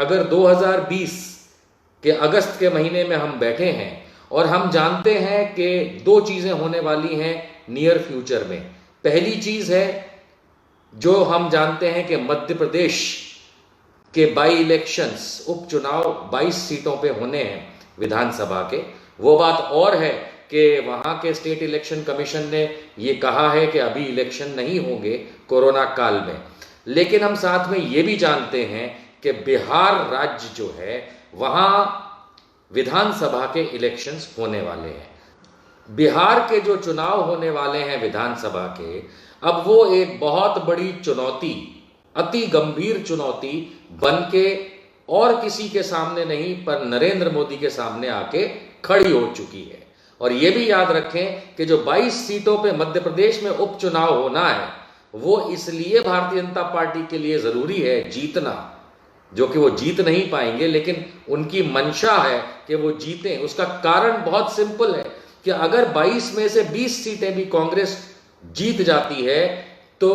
अगर 2020 के अगस्त के महीने में हम बैठे हैं और हम जानते हैं कि दो चीजें होने वाली हैं नियर फ्यूचर में। पहली चीज है जो हम जानते हैं कि मध्य प्रदेश के बाई इलेक्शंस, उपचुनाव 22 सीटों पे होने हैं विधानसभा के। वो बात और है कि वहां के स्टेट इलेक्शन कमीशन ने ये कहा है कि अभी इलेक्शन नहीं होंगे कोरोना काल में, लेकिन हम साथ में ये भी जानते हैं कि बिहार राज्य जो है वहां विधानसभा के इलेक्शंस होने वाले हैं। बिहार के जो चुनाव होने वाले हैं विधानसभा के, अब वो एक बहुत बड़ी चुनौती, अति गंभीर चुनौती बन के और किसी के सामने नहीं पर नरेंद्र मोदी के सामने आके खड़ी हो चुकी है। और ये भी याद रखें कि जो 22 सीटों पे मध्य प्रदेश में उपचुनाव होना है वो इसलिए भारतीय जनता पार्टी के लिए जरूरी है जीतना, जो कि वो जीत नहीं पाएंगे, लेकिन उनकी मंशा है कि वो जीतें। उसका कारण बहुत सिंपल है कि अगर 22 में से 20 सीटें भी कांग्रेस जीत जाती है तो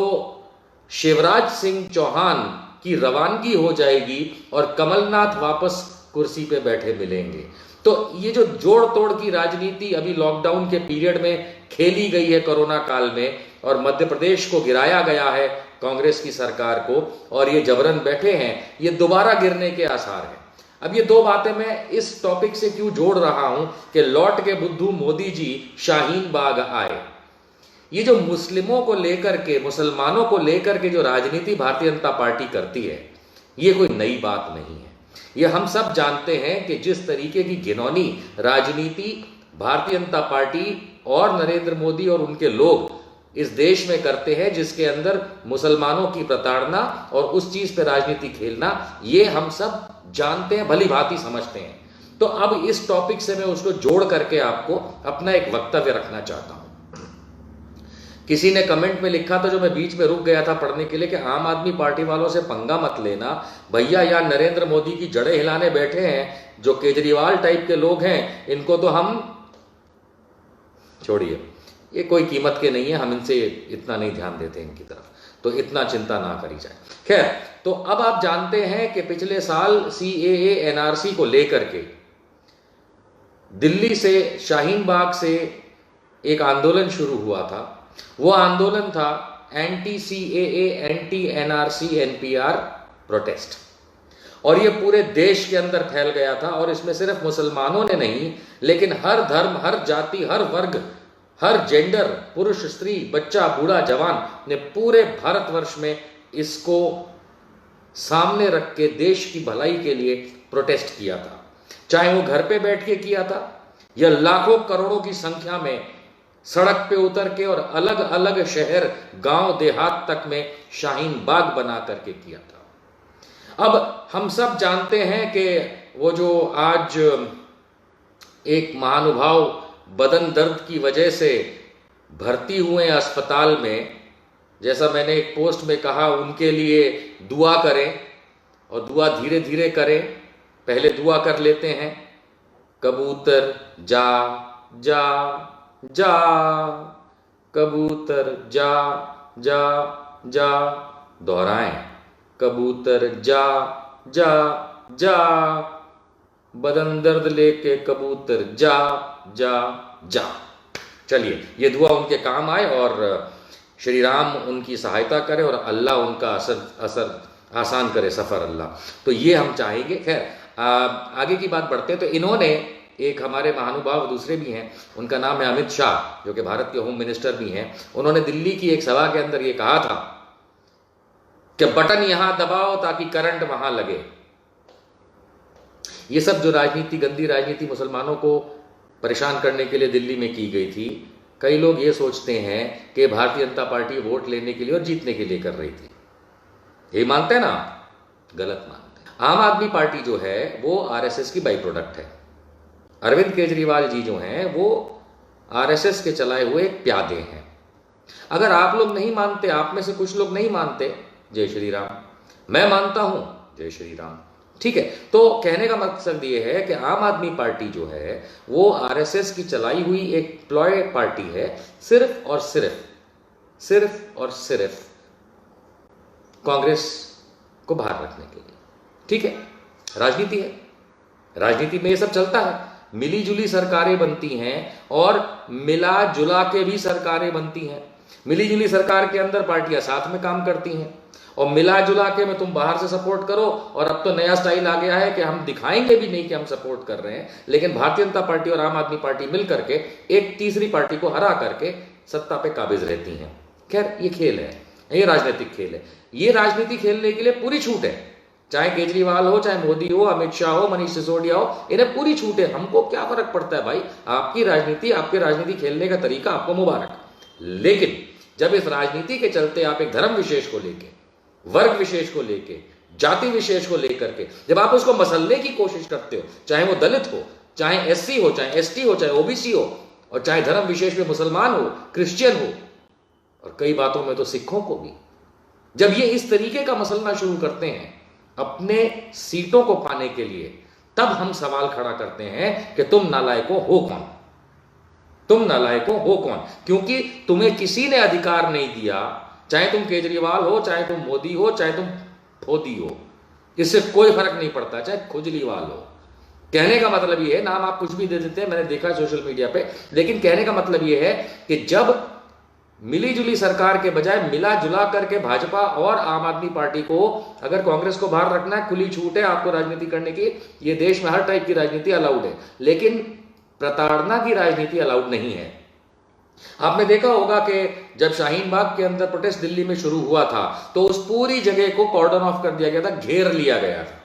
शिवराज सिंह चौहान की रवानगी हो जाएगी और कमलनाथ वापस कुर्सी पे बैठे मिलेंगे। तो ये जो जोड़ तोड़ की राजनीति अभी लॉकडाउन के पीरियड में खेली गई है कोरोना काल में, और मध्य प्रदेश को गिराया गया है कांग्रेस की सरकार को, और ये जबरन बैठे हैं, ये दोबारा गिरने के आसार हैं। अब ये दो बातें मैं इस टॉपिक से क्यों जोड़ रहा हूं कि लौट के बुद्धू मोदी जी शाहीन बाग आए। ये जो मुस्लिमों को लेकर के, मुसलमानों को लेकर के जो राजनीति भारतीय जनता पार्टी करती है, ये कोई नई बात नहीं है। ये हम सब जानते हैं कि जिस तरीके की घिनौनी राजनीति भारतीय जनता पार्टी और नरेंद्र मोदी और उनके लोग इस देश में करते हैं, जिसके अंदर मुसलमानों की प्रताड़ना और उस चीज पे राजनीति खेलना, ये हम सब जानते हैं, भली भांति समझते हैं। तो अब इस टॉपिक से मैं उसको जोड़ करके आपको अपना एक वक्तव्य रखना चाहता हूं। किसी ने कमेंट में लिखा था, जो मैं बीच में रुक गया था पढ़ने के लिए, कि आम आदमी पार्टी वालों से पंगा मत लेना भैया, या नरेंद्र मोदी की जड़ें हिलाने बैठे हैं जो केजरीवाल टाइप के लोग हैं, इनको तो हम छोड़िए, ये कोई कीमत के नहीं है, हम इनसे इतना नहीं ध्यान देते इनकी तरफ, तो इतना चिंता ना करी जाए। खैर, तो अब आप जानते हैं कि पिछले साल CAA NRC को लेकर के दिल्ली से, शाहीन बाग से एक आंदोलन शुरू हुआ था। वो आंदोलन था anti CAA, anti NRC NPR protest, और ये पूरे देश के अंदर फैल गया था। और इसमें सिर्फ मुसलमानों ने नहीं, लेकिन हर धर्म, हर जाति, हर वर्ग, हर जेंडर, पुरुष, स्त्री, बच्चा, बूढ़ा, जवान ने पूरे भारतवर्ष में इसको सामने रख के देश की भलाई के लिए प्रोटेस्ट किया था। चाहे वो घर पे बैठ के किया था या लाखों करोड़ों की संख्या में सड़क पे उतर के और अलग अलग शहर, गांव, देहात तक में शाहीन बाग बना करके किया था। अब हम सब जानते हैं कि वो जो आज एक महानुभाव बदन दर्द की वजह से भर्ती हुए अस्पताल में, जैसा मैंने एक पोस्ट में कहा, उनके लिए दुआ करें, और दुआ धीरे धीरे करें। पहले दुआ कर लेते हैं, कबूतर जा जा जा, कबूतर जा जा जा, दोहराएं, कबूतर जा जा जा, बदन दर्द लेके कबूतर जा जा जा। चलिए, ये दुआ उनके काम आए और श्री राम उनकी सहायता करे और अल्लाह उनका असर आसान करे, सफर अल्लाह। तो ये हम चाहेंगे। खैर, आगे की बात बढ़ते हैं। तो इन्होंने, एक हमारे महानुभाव दूसरे भी हैं, उनका नाम है अमित शाह, जो कि भारत के होम मिनिस्टर भी हैं। उन्होंने दिल्ली की एक सभा के अंदर ये कहा था कि बटन यहां दबाओ ताकि करंट वहां लगे। ये सब जो राजनीति, गंदी राजनीति मुसलमानों को परेशान करने के लिए दिल्ली में की गई थी, कई लोग ये सोचते हैं कि भारतीय जनता पार्टी वोट लेने के लिए और जीतने के लिए कर रही थी। ये मानते हैं ना? गलत मानते हैं। आम आदमी पार्टी जो है वो RSS की बाई प्रोडक्ट है। अरविंद केजरीवाल जी जो हैं वो RSS के चलाए हुए एक प्यादे हैं। अगर आप लोग नहीं मानते, आप में से कुछ लोग नहीं मानते, जय श्री राम, मैं मानता हूं, जय श्री राम, ठीक है। तो कहने का मकसद ये है कि आम आदमी पार्टी जो है वो RSS की चलाई हुई एक प्लॉय पार्टी है, सिर्फ और सिर्फ कांग्रेस को बाहर रखने के लिए, ठीक है। राजनीति है, राजनीति में ये सब चलता है। मिली जुली सरकारें बनती हैं और मिला जुला के भी सरकारें बनती हैं। मिली जुली सरकार के अंदर पार्टियां साथ में काम करती हैं और मिला जुला के में तुम बाहर से सपोर्ट करो। और अब तो नया स्टाइल आ गया है कि हम दिखाएंगे भी नहीं कि हम सपोर्ट कर रहे हैं, लेकिन भारतीय जनता पार्टी और आम आदमी पार्टी मिल करके एक तीसरी पार्टी को हरा करके सत्ता पे काबिज रहती हैं। खैर ये खेल है, ये राजनीतिक खेल है। ये राजनीति खेलने के लिए पूरी छूट है, चाहे केजरीवाल हो, चाहे मोदी हो, अमित शाह हो, मनीष सिसोदिया हो, इन्हें पूरी छूट है। हमको क्या फर्क पड़ता है भाई, आपकी राजनीति, आपके राजनीति खेलने का तरीका, आपको मुबारक। लेकिन जब इस राजनीति के चलते आप एक धर्म विशेष को लेके, वर्ग विशेष को लेके, जाति विशेष को लेकर के जब आप उसको मसलने की कोशिश करते हो, चाहे वो दलित हो, चाहे एससी हो, चाहे एसटी हो, चाहे ओबीसी हो, और चाहे धर्म विशेष में मुसलमान हो, क्रिश्चियन हो, और कई बातों में तो सिखों को भी, जब ये इस तरीके का मसलना शुरू करते हैं अपने सीटों को पाने के लिए, तब हम सवाल खड़ा करते हैं कि तुम नालायकों हो कौन, तुम नालायकों हो कौन। क्योंकि तुम्हें किसी ने अधिकार नहीं दिया, चाहे तुम केजरीवाल हो, चाहे तुम मोदी हो, चाहे तुम फोदी हो, इससे कोई फर्क नहीं पड़ता, चाहे खुजलीवाल हो। कहने का मतलब यह है, नाम आप कुछ भी दे देते हैं, मैंने देखा सोशल मीडिया पे, लेकिन कहने का मतलब यह है कि जब मिली जुली सरकार के बजाय मिला जुला करके भाजपा और आम आदमी पार्टी को, अगर कांग्रेस को बाहर रखना है, खुली छूट है आपको राजनीति करने की, ये देश में हर टाइप की राजनीति अलाउड है, लेकिन प्रताड़ना की राजनीति अलाउड नहीं है। आपने देखा होगा कि जब शाहीन बाग के अंदर प्रोटेस्ट दिल्ली में शुरू हुआ था तो उस पूरी जगह को कॉर्डन ऑफ कर दिया गया था, घेर लिया गया था,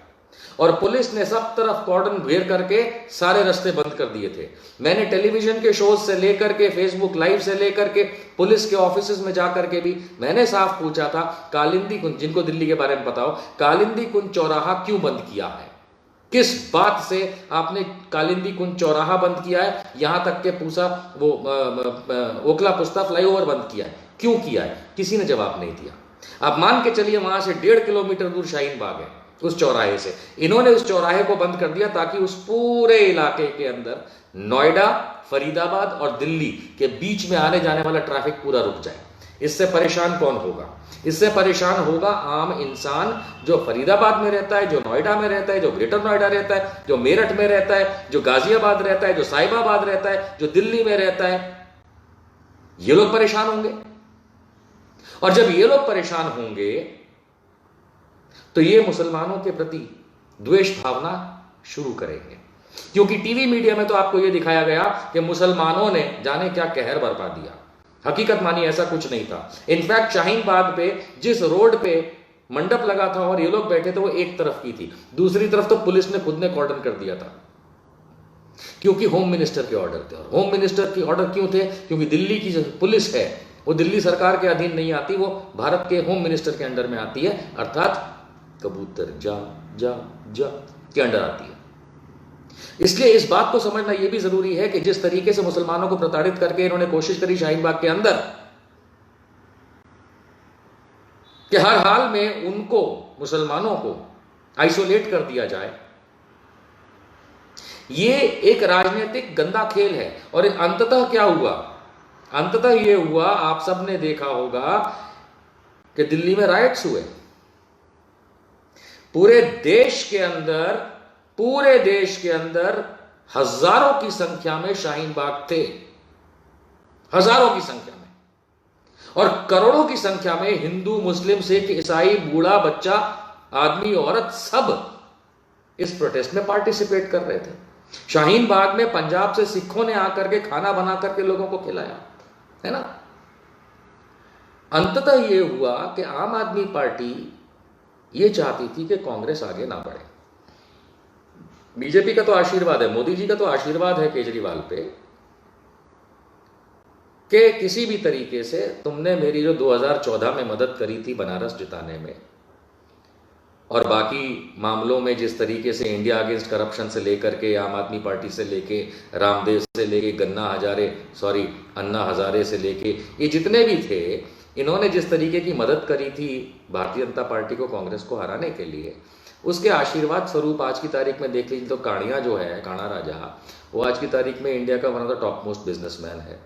और पुलिस ने सब तरफ कॉर्डन घेर करके सारे रास्ते बंद कर दिए थे। मैंने टेलीविजन के शोज से लेकर के, फेसबुक लाइव से लेकर के, पुलिस के ऑफिसेज में जाकर के भी मैंने साफ पूछा था, कालिंदी कुंज, जिनको दिल्ली के बारे में पता हो, कालिंदी कुंज चौराहा क्यों बंद किया है, किस बात से आपने कालिंदी कुंज चौराहा बंद किया है, यहां तक के पूसा वो ओखला पुस्ता फ्लाईओवर बंद किया है, क्यों किया है? किसी ने जवाब नहीं दिया। आप मान के चलिए वहां से 1.5 किलोमीटर दूर शाहीन बाग है, उस चौराहे से इन्होंने उस चौराहे को बंद कर दिया ताकि उस पूरे इलाके के अंदर नोएडा, फरीदाबाद और दिल्ली के बीच में आने जाने वाला ट्रैफिक पूरा रुक जाए। इससे परेशान कौन होगा? इससे परेशान होगा आम इंसान जो फरीदाबाद में रहता है, जो नोएडा में रहता है, जो ग्रेटर नोएडा रहता है, जो मेरठ में रहता है, जो गाजियाबाद रहता है, जो साहिबाबाद रहता है, जो दिल्ली में रहता है। ये लोग परेशान होंगे, और जब ये लोग परेशान होंगे तो ये मुसलमानों के प्रति द्वेष भावना शुरू करेंगे, क्योंकि टीवी मीडिया में तो आपको यह दिखाया गया कि मुसलमानों ने जाने क्या कहर बरपा दिया। हकीकत मानी ऐसा कुछ नहीं था। इनफैक्ट शाहीन बाग पे जिस रोड पे मंडप लगा था और ये लोग बैठे थे वो एक तरफ की थी, दूसरी तरफ तो पुलिस ने खुद ने कॉर्डन कर दिया था, क्योंकि होम मिनिस्टर के ऑर्डर थे। और होम मिनिस्टर के ऑर्डर क्यों थे? क्योंकि दिल्ली की जो पुलिस है वो दिल्ली सरकार के अधीन नहीं आती, वो भारत के होम मिनिस्टर के अंडर में आती है, अर्थात कबूतर जा जा जा के अंडर आती है। इसलिए इस बात को समझना यह भी जरूरी है कि जिस तरीके से मुसलमानों को प्रताड़ित करके इन्होंने कोशिश करी शाहीन बाग के अंदर कि हर हाल में उनको, मुसलमानों को आइसोलेट कर दिया जाए, यह एक राजनीतिक गंदा खेल है। और अंततः क्या हुआ? अंततः यह हुआ, आप सबने देखा होगा कि दिल्ली में राइट्स हुए। पूरे देश के अंदर हजारों की संख्या में शाहीन बाग थे, हजारों की संख्या में, और करोड़ों की संख्या में हिंदू, मुस्लिम, सिख, ईसाई, बूढ़ा, बच्चा, आदमी, औरत सब इस प्रोटेस्ट में पार्टिसिपेट कर रहे थे। शाहीन बाग में पंजाब से सिखों ने आकर के खाना बना करके लोगों को खिलाया, है ना। अंततः यह हुआ कि आम आदमी पार्टी ये चाहती थी कि कांग्रेस आगे ना बढ़े। बीजेपी का तो आशीर्वाद है, मोदी जी का तो आशीर्वाद है केजरीवाल पे कि किसी भी तरीके से तुमने मेरी जो 2014 में मदद करी थी बनारस जिताने में, और बाकी मामलों में जिस तरीके से इंडिया अगेंस्ट करप्शन से लेकर के, आम आदमी पार्टी से लेके, रामदेव से लेके, अन्ना हजारे से लेके, ये जितने भी थे, इन्होंने जिस तरीके की मदद करी थी भारतीय जनता पार्टी को कांग्रेस को हराने के लिए, उसके आशीर्वाद स्वरूप आज की तारीख में देख लीजिए तो काणिया जो है, काणा राजा, वो आज की तारीख में इंडिया का one of the top most businessman है।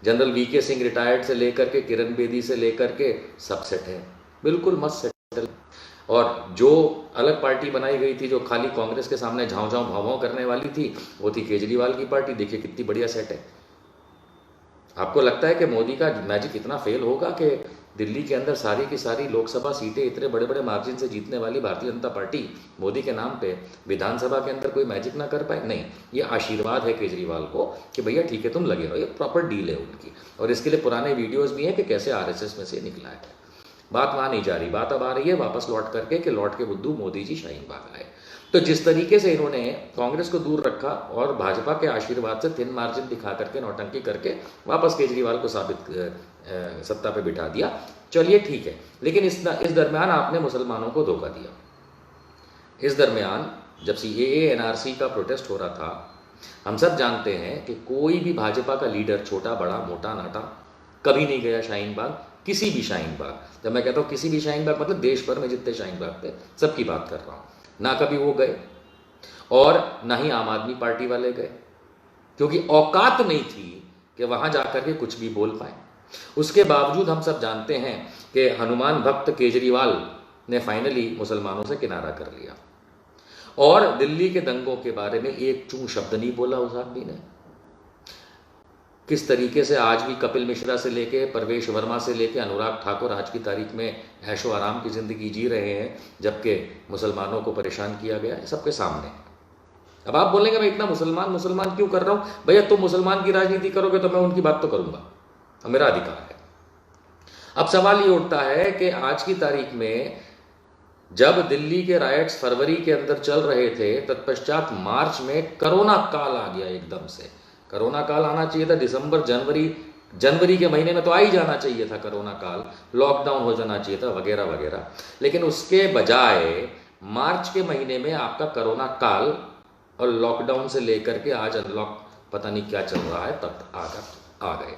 जनरल वीके सिंह रिटायर्ड से लेकर के, किरण बेदी से लेकर के सब सेट है, बिल्कुल मस्त सेटल। और जो अलग पार्टी बनाई गई थी जो खाली कांग्रेस के सामने झाँव झाँव भाव भाव करने वाली थी, वो थी केजरीवाल की पार्टी। देखिए कितनी बढ़िया सेट है। आपको लगता है कि मोदी का मैजिक इतना फेल होगा कि दिल्ली के अंदर सारी की सारी लोकसभा सीटें इतने बड़े बड़े मार्जिन से जीतने वाली भारतीय जनता पार्टी मोदी के नाम पे विधानसभा के अंदर कोई मैजिक ना कर पाए? नहीं, ये आशीर्वाद है केजरीवाल को कि भैया ठीक है तुम लगे रहो, ये प्रॉपर डील है उनकी। और इसके लिए पुराने वीडियोज़ भी हैं कि कैसे RSS में से निकला है। बात वहाँ नहीं जा रही, बात अब आ रही है वापस लौट करके कि लौट के बुद्धू मोदी जी शाहीन बाग आए। तो जिस तरीके से इन्होंने कांग्रेस को दूर रखा और भाजपा के आशीर्वाद से थिन मार्जिन दिखा करके नौटंकी करके वापस केजरीवाल को सत्ता पे बिठा दिया, चलिए ठीक है। लेकिन इस दरमियान आपने मुसलमानों को धोखा दिया। इस दरमियान जब CAA NRC का प्रोटेस्ट हो रहा था, हम सब जानते हैं कि कोई भी भाजपा का लीडर, छोटा बड़ा मोटा नाटा, कभी नहीं गया शाहीन बाग, किसी भी शाहीन बाग। जब मैं कहता हूँ किसी भी शाहीन बाग मतलब देश भर में जितने शाहीन बाग थे सबकी बात कर रहा हूँ, ना कभी वो गए और ना ही आम आदमी पार्टी वाले गए, क्योंकि औकात नहीं थी कि वहां जाकर के कुछ भी बोल पाए। उसके बावजूद हम सब जानते हैं कि हनुमान भक्त केजरीवाल ने फाइनली मुसलमानों से किनारा कर लिया और दिल्ली के दंगों के बारे में एक चूं शब्द नहीं बोला उस आदमी ने। किस तरीके से आज भी कपिल मिश्रा से लेके परवेश वर्मा से लेके अनुराग ठाकुर आज की तारीख में ऐशो आराम की ज़िंदगी जी रहे हैं, जबकि मुसलमानों को परेशान किया गया है सबके सामने। अब आप बोलेंगे मैं इतना मुसलमान क्यों कर रहा हूँ? भैया तुम मुसलमान की राजनीति करोगे तो मैं उनकी बात तो करूँगा, मेरा अधिकार है। अब सवाल ये उठता है कि आज की तारीख में जब दिल्ली के रायट्स फरवरी के अंदर चल रहे थे, तत्पश्चात मार्च में कोरोना काल आ गया एकदम से। कोरोना काल आना चाहिए था दिसंबर जनवरी के महीने में तो आ ही जाना चाहिए था कोरोना काल, लॉकडाउन हो जाना चाहिए था वगैरह वगैरह, लेकिन उसके बजाय मार्च के महीने में आपका कोरोना काल और लॉकडाउन से लेकर के आज अनलॉक पता नहीं क्या चल रहा है तब आ गए।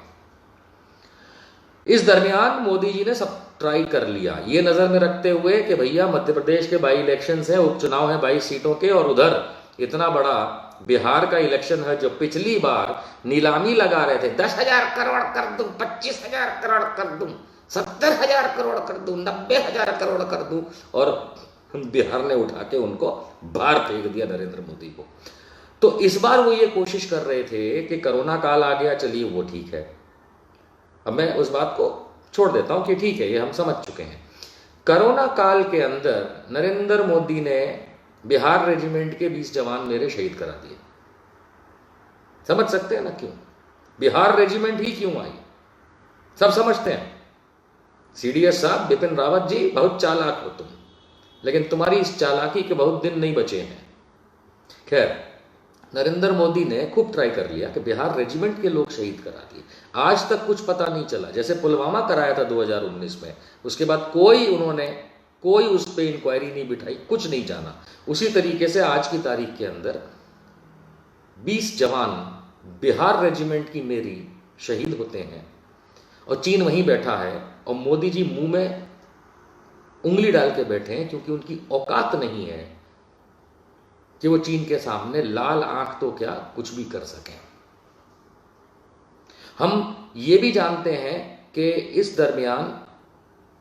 इस दरमियान मोदी जी ने सब ट्राई कर लिया, ये नजर में रखते हुए कि भैया मध्य प्रदेश के बाई इलेक्शंस है, उपचुनाव है 22 सीटों के, और उधर इतना बड़ा बिहार का इलेक्शन है जो पिछली बार नीलामी लगा रहे थे 10,000 करोड़ कर दूं, 25,000 करोड़ कर दूं, 70,000 करोड़ कर दूं, 90,000 करोड़ कर दूं, और बिहार ने उठा के उनको बाहर फेंक दिया नरेंद्र मोदी को। तो इस बार वो ये कोशिश कर रहे थे कि कोरोना काल आ गया, चलिए वो ठीक है। अब मैं उस बात को छोड़ देता हूं कि ठीक है ये हम समझ चुके हैं। कोरोना काल के अंदर नरेंद्र मोदी ने बिहार रेजिमेंट के 20 जवान मेरे शहीद करा दिए। समझ सकते हैं ना क्यों बिहार रेजिमेंट ही क्यों आई? सब समझते हैं CDS साहब बिपिन रावत जी बहुत चालाक हो तुम, लेकिन तुम्हारी इस चालाकी के बहुत दिन नहीं बचे हैं। खैर, नरेंद्र मोदी ने खूब ट्राई कर लिया कि बिहार रेजिमेंट के लोग शहीद करा दिए। आज तक कुछ पता नहीं चला, जैसे पुलवामा कराया था 2019 में, उसके बाद कोई उस पर इंक्वायरी नहीं बिठाई, कुछ नहीं जाना। उसी तरीके से आज की तारीख के अंदर 20 जवान बिहार रेजिमेंट की मेरी शहीद होते हैं और चीन वहीं बैठा है और मोदी जी मुंह में उंगली डाल के बैठे हैं, क्योंकि उनकी औकात नहीं है कि वो चीन के सामने लाल आंख तो क्या कुछ भी कर सकें। हम ये भी जानते हैं कि इस दरमियान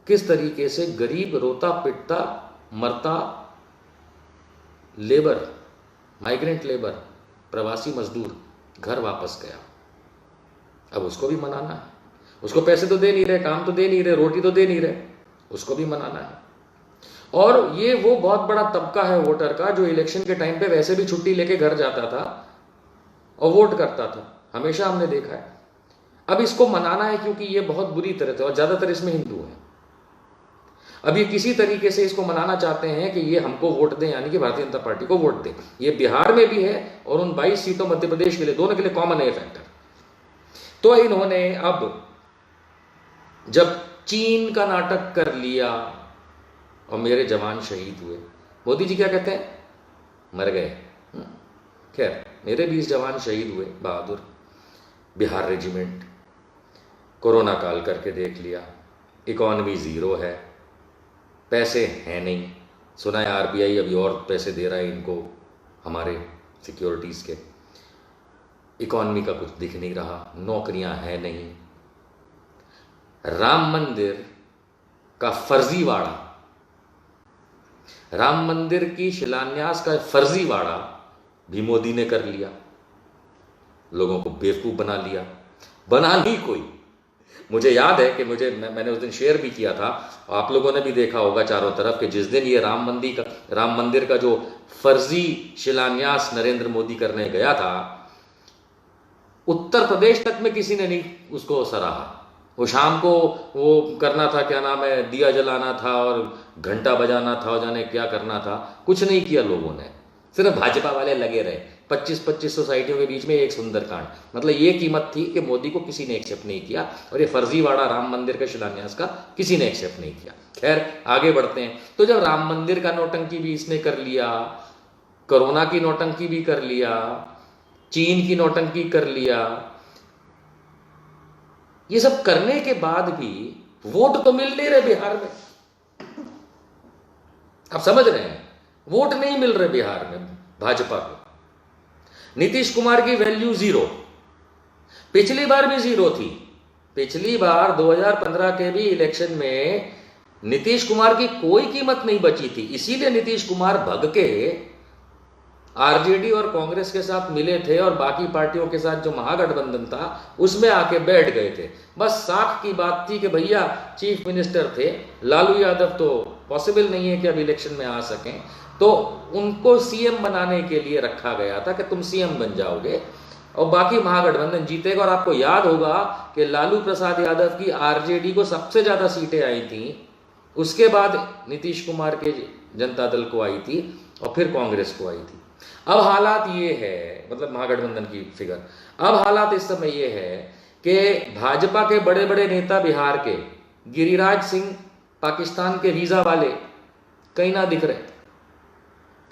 किस तरीके से गरीब रोता पिटता मरता लेबर, माइग्रेंट लेबर, प्रवासी मजदूर घर वापस गया। अब उसको भी मनाना है, उसको पैसे तो दे नहीं रहे, काम तो दे नहीं रहे, रोटी तो दे नहीं रहे, उसको भी मनाना है। और ये वो बहुत बड़ा तबका है वोटर का जो इलेक्शन के टाइम पे वैसे भी छुट्टी लेके घर जाता था और वोट करता था, हमेशा हमने देखा है। अब इसको मनाना है क्योंकि ये बहुत बुरी तरह से, और ज्यादातर इसमें हिंदू हैं। अब ये किसी तरीके से इसको मनाना चाहते हैं कि ये हमको वोट दें, यानी कि भारतीय जनता पार्टी को वोट दें। ये बिहार में भी है और उन 22 सीटों मध्य प्रदेश के लिए, दोनों के लिए कॉमन है फैक्टर। तो इन्होंने अब जब चीन का नाटक कर लिया और मेरे जवान शहीद हुए, मोदी जी क्या कहते हैं? मर गए। खैर, मेरे 20 जवान शहीद हुए बहादुर, बिहार रेजिमेंट, कोरोना काल करके देख लिया, इकॉनमी ज़ीरो है, पैसे हैं नहीं, सुना है RBI अभी और पैसे दे रहा है इनको हमारे सिक्योरिटीज़ के, इकॉनमी का कुछ दिख नहीं रहा, नौकरियां हैं नहीं, राम मंदिर का फर्जीवाड़ा राम मंदिर की शिलान्यास का फर्जीवाड़ा भी मोदी ने कर लिया, लोगों को बेवकूफ बना लिया। बना नहीं कोई, मुझे याद है कि मैंने उस दिन शेयर भी किया था, आप लोगों ने भी देखा होगा चारों तरफ, कि जिस दिन ये राम मंदिर का जो फर्जी शिलान्यास नरेंद्र मोदी करने गया था, उत्तर प्रदेश तक में किसी ने नहीं उसको सराहा। वो शाम को वो करना था, क्या नाम है, दिया जलाना था और घंटा बजाना था और जाने क्या करना था, कुछ नहीं किया लोगों ने, सिर्फ भाजपा वाले लगे रहे। 25-25 सोसाइटियों के बीच में एक सुंदरकांड, मतलब ये कीमत थी कि मोदी को किसी ने एक्सेप्ट नहीं किया, और ये फर्जीवाड़ा राम मंदिर के शिलान्यास का किसी ने एक्सेप्ट नहीं किया। खैर आगे बढ़ते हैं। तो जब राम मंदिर का नौटंकी भी इसने कर लिया, कोरोना की नौटंकी भी कर लिया, चीन की नौटंकी कर लिया, ये सब करने के बाद भी वोट तो मिल नहीं रहे बिहार में। आप समझ रहे हैं, वोट नहीं मिल रहे बिहार में भाजपा को। नीतीश कुमार की वैल्यू जीरो, पिछली बार भी जीरो थी। पिछली बार 2015 के भी इलेक्शन में नीतीश कुमार की कोई कीमत नहीं बची थी, इसीलिए नीतीश कुमार भग के आरजेडी और कांग्रेस के साथ मिले थे और बाकी पार्टियों के साथ जो महागठबंधन था उसमें आके बैठ गए थे। बस साख की बात थी कि भैया चीफ मिनिस्टर थे, लालू यादव तो पॉसिबल नहीं है कि अब इलेक्शन में आ सकें, तो उनको सीएम बनाने के लिए रखा गया था कि तुम सीएम बन जाओगे और बाकी महागठबंधन जीतेगा। और आपको याद होगा कि लालू प्रसाद यादव की आरजेडी को सबसे ज्यादा सीटें आई थी, उसके बाद नीतीश कुमार के जनता दल को आई थी और फिर कांग्रेस को आई थी। अब हालात ये है, मतलब महागठबंधन की फिगर, अब हालात इस समय ये है कि भाजपा के बड़े बड़े नेता बिहार के, गिरिराज सिंह पाकिस्तान के वीजा वाले, कहीं ना दिख रहे।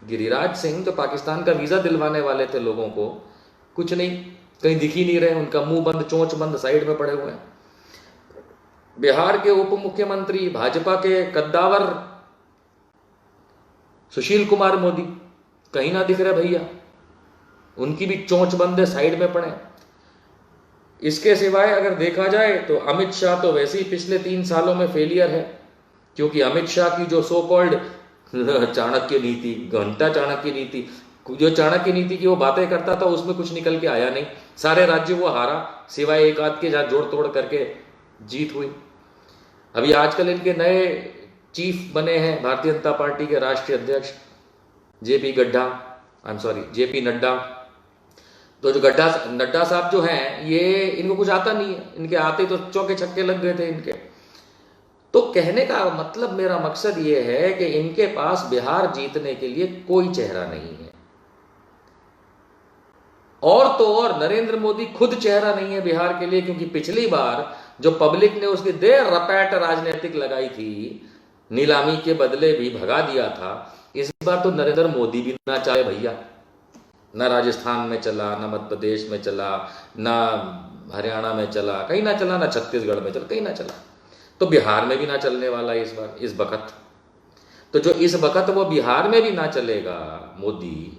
गिरिराज सिंह जो पाकिस्तान का वीजा दिलवाने वाले थे लोगों को, कुछ नहीं, कहीं दिख ही नहीं रहे, उनका मुंह बंद चोंच बंद साइड में पड़े हुए हैं। बिहार के उप मुख्यमंत्री भाजपा के कद्दावर सुशील कुमार मोदी, कहीं ना दिख रहे भैया, उनकी भी चोंच बंद है, साइड में पड़े। इसके सिवाय अगर देखा जाए तो अमित शाह तो वैसे ही पिछले 3 सालों में फेलियर है, क्योंकि अमित शाह की जो सो कॉल्ड चाणक्य नीति, घंटा चाणक्य नीति, जो चाणक्य नीति की वो बातें करता था उसमें कुछ निकल के आया नहीं। सारे राज्य वो हारा, सिवाय एक आध के जहां जोड़ तोड़ करके जीत हुई। अभी आजकल इनके नए चीफ बने हैं भारतीय जनता पार्टी के राष्ट्रीय अध्यक्ष जेपी नड्डा। तो जो नड्डा साहब जो हैं, ये इनको कुछ आता नहीं है, इनके आते तो चौके छक्के लग गए थे इनके। तो कहने का मतलब, मेरा मकसद ये है कि इनके पास बिहार जीतने के लिए कोई चेहरा नहीं है, और तो और नरेंद्र मोदी खुद चेहरा नहीं है बिहार के लिए, क्योंकि पिछली बार जो पब्लिक ने उसकी देर रपैट राजनीतिक लगाई थी, नीलामी के बदले भी भगा दिया था। इस बार तो नरेंद्र मोदी भी ना चाहे भैया, ना राजस्थान में चला, ना मध्य प्रदेश में चला, ना हरियाणा में चला, कहीं ना चला, ना छत्तीसगढ़ में चला, कहीं ना चला, तो बिहार में भी ना चलने वाला है इस बार, इस वक्त। तो जो इस वक्त वो बिहार में भी ना चलेगा मोदी,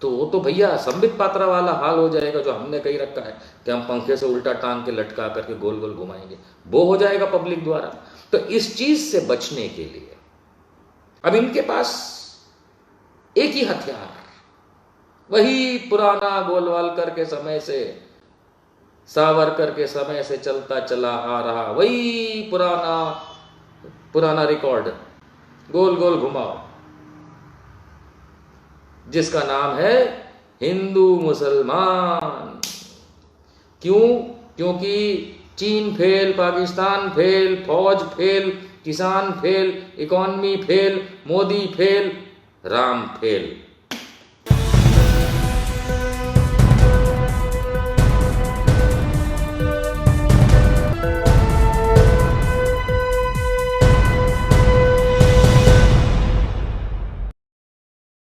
तो वो तो भैया संबित पात्रा वाला हाल हो जाएगा, जो हमने कही रखा है कि हम पंखे से उल्टा टांग के लटका करके गोल गोल घुमाएंगे, वो हो जाएगा पब्लिक द्वारा। तो इस चीज से बचने के लिए अब इनके पास एक ही हथियार, वही पुराना गोलवालकर के समय से, सावरकर के समय से चलता चला आ रहा वही पुराना रिकॉर्ड, गोल गोल घुमाओ, जिसका नाम है हिंदू मुसलमान। क्यों? क्योंकि चीन फेल, पाकिस्तान फेल, फौज फेल, किसान fail, economy fail, Modi fail, Ram fail.